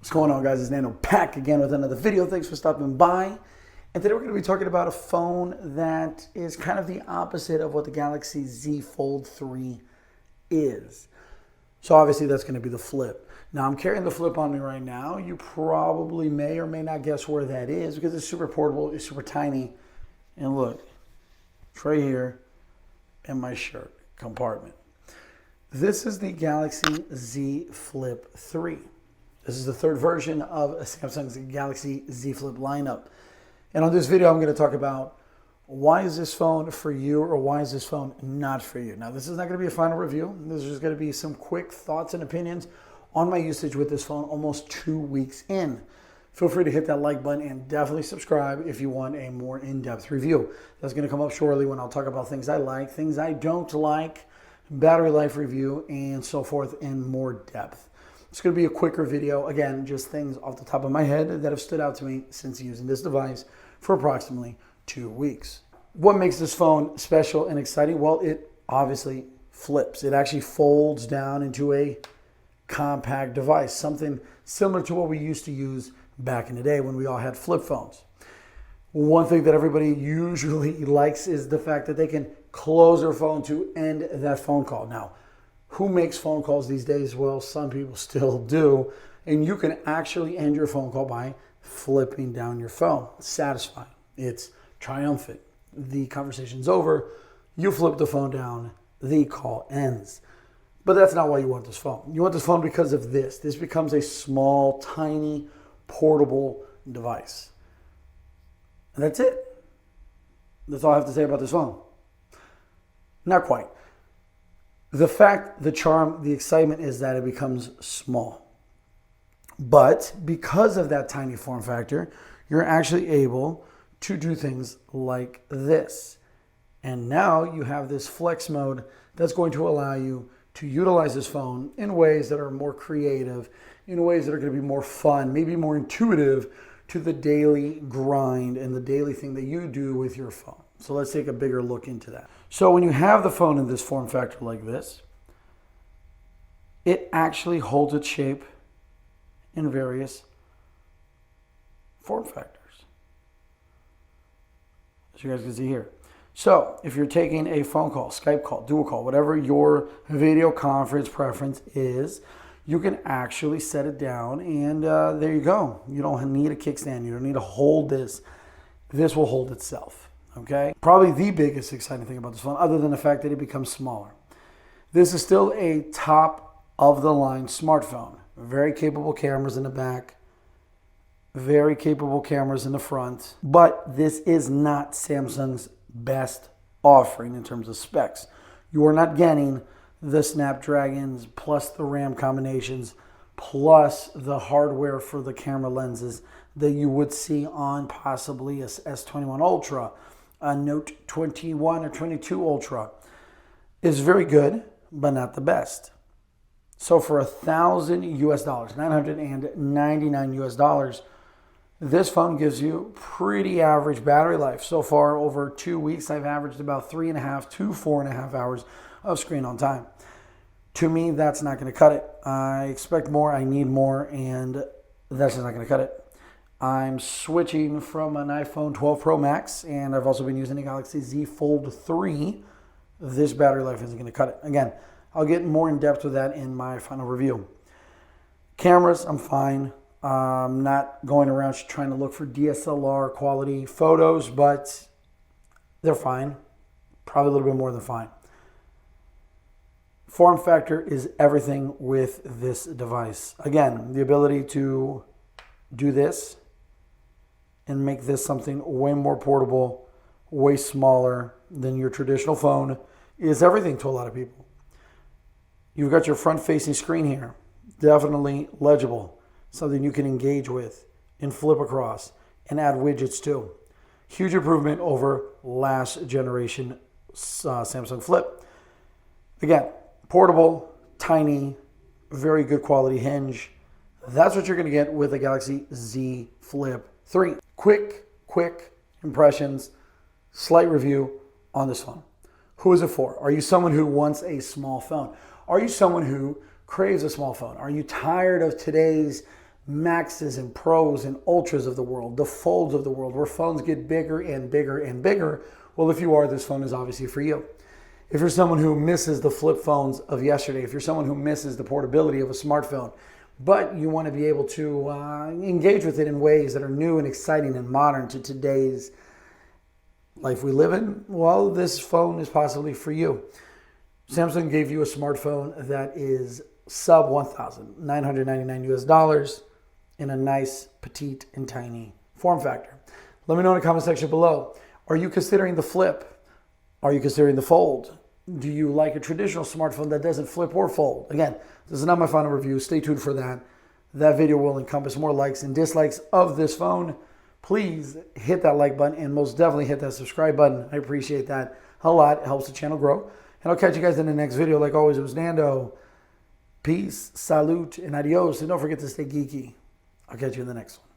What's going on, guys? It's Nano back again with another video. Thanks for stopping by. And today we're going to be talking about a phone that is kind of the opposite of what the Galaxy Z Fold 3 is. So obviously that's going to be the Flip. Now I'm carrying the Flip on me right now. You probably may or may not guess where that is because it's super portable, it's super tiny. And look, it's right here in my shirt compartment. This is the Galaxy Z Flip 3. This is the third version of Samsung's Galaxy Z Flip lineup. And on this video, I'm going to talk about why is this phone for you or why is this phone not for you. Now, this is not going to be a final review. This is just going to be some quick thoughts and opinions on my usage with this phone almost 2 weeks in. Feel free to hit that like button and definitely subscribe if you want a more in-depth review. That's going to come up shortly when I'll talk about things I like, things I don't like, battery life review, and so forth in more depth. It's going to be a quicker video. Again, just things off the top of my head that have stood out to me since using this device for approximately 2 weeks. What makes this phone special and exciting? Well, it obviously flips. It actually folds down into a compact device, something similar to what we used to use back in the day when we all had flip phones. One thing that everybody usually likes is the fact that they can close their phone to end that phone call. Now, who makes phone calls these days? Well, some people still do. And you can actually end your phone call by flipping down your phone. It's satisfying. It's triumphant. The conversation's over. You flip the phone down. The call ends. But that's not why you want this phone. You want this phone because of this. This becomes a small, tiny, portable device. And that's it. That's all I have to say about this phone. Not quite. The fact, the charm, the excitement is that it becomes small. But because of that tiny form factor, you're actually able to do things like this. And now you have this flex mode that's going to allow you to utilize this phone in ways that are more creative, in ways that are going to be more fun, maybe more intuitive to the daily grind and the daily thing that you do with your phone. So let's take a bigger look into that. So when you have the phone in this form factor like this, it actually holds its shape in various form factors, as you guys can see here. So if you're taking a phone call, Skype call, dual call, whatever your video conference preference is, you can actually set it down and there you go. You don't need a kickstand. You don't need to hold this. This will hold itself. Okay. Probably the biggest exciting thing about this phone, other than the fact that it becomes smaller. This is still a top of the line smartphone. Very capable cameras in the back. Very capable cameras in the front. But this is not Samsung's best offering in terms of specs. You are not getting the Snapdragons plus the RAM combinations plus the hardware for the camera lenses that you would see on possibly a S21 Ultra, a Note 21 or 22 Ultra. Is very good, but not the best. So for $1,000 US, $999 US, this phone gives you pretty average battery life. So far, over 2 weeks, I've averaged about 3.5 to 4.5 hours of screen on time. To me, that's not going to cut it. I expect more, I need more, and that's just not going to cut it. I'm switching from an iPhone 12 Pro Max, and I've also been using a Galaxy Z Fold 3. This battery life isn't going to cut it. Again, I'll get more in depth with that in my final review. Cameras, I'm fine. I'm not going around trying to look for DSLR quality photos, but they're fine. Probably a little bit more than fine. Form factor is everything with this device. Again, the ability to do this and make this something way more portable, way smaller than your traditional phone is everything to a lot of people. You've got your front-facing screen here, definitely legible, something you can engage with and flip across and add widgets to. Huge improvement over last generation Samsung Flip. Again, portable, tiny, very good quality hinge. That's what you're going to get with the Galaxy Z Flip 3. Quick impressions, slight review on this phone. Who is it for? Are you someone who wants a small phone? Are you someone who craves a small phone? Are you tired of today's Maxes and Pros and Ultras of the world, the Folds of the world, where phones get bigger and bigger and bigger. Well, if you are, this phone is obviously for you. If you're someone who misses the flip phones of yesterday, if you're someone who misses the portability of a smartphone, but you want to be able to engage with it in ways that are new and exciting and modern to today's life we live in, well, this phone is possibly for you. Samsung gave you a smartphone that is sub $1,999 US in a nice, petite, and tiny form factor. Let me know in the comment section below. Are you considering the flip? Are you considering the fold? Do you like a traditional smartphone that doesn't flip or fold? Again, this is not my final review. Stay tuned for that. That video will encompass more likes and dislikes of this phone. Please hit that like button and most definitely hit that subscribe button. I appreciate that a lot. It helps the channel grow. And I'll catch you guys in the next video. Like always, it was Nando. Peace, salute, and adios. And don't forget to stay geeky. I'll catch you in the next one.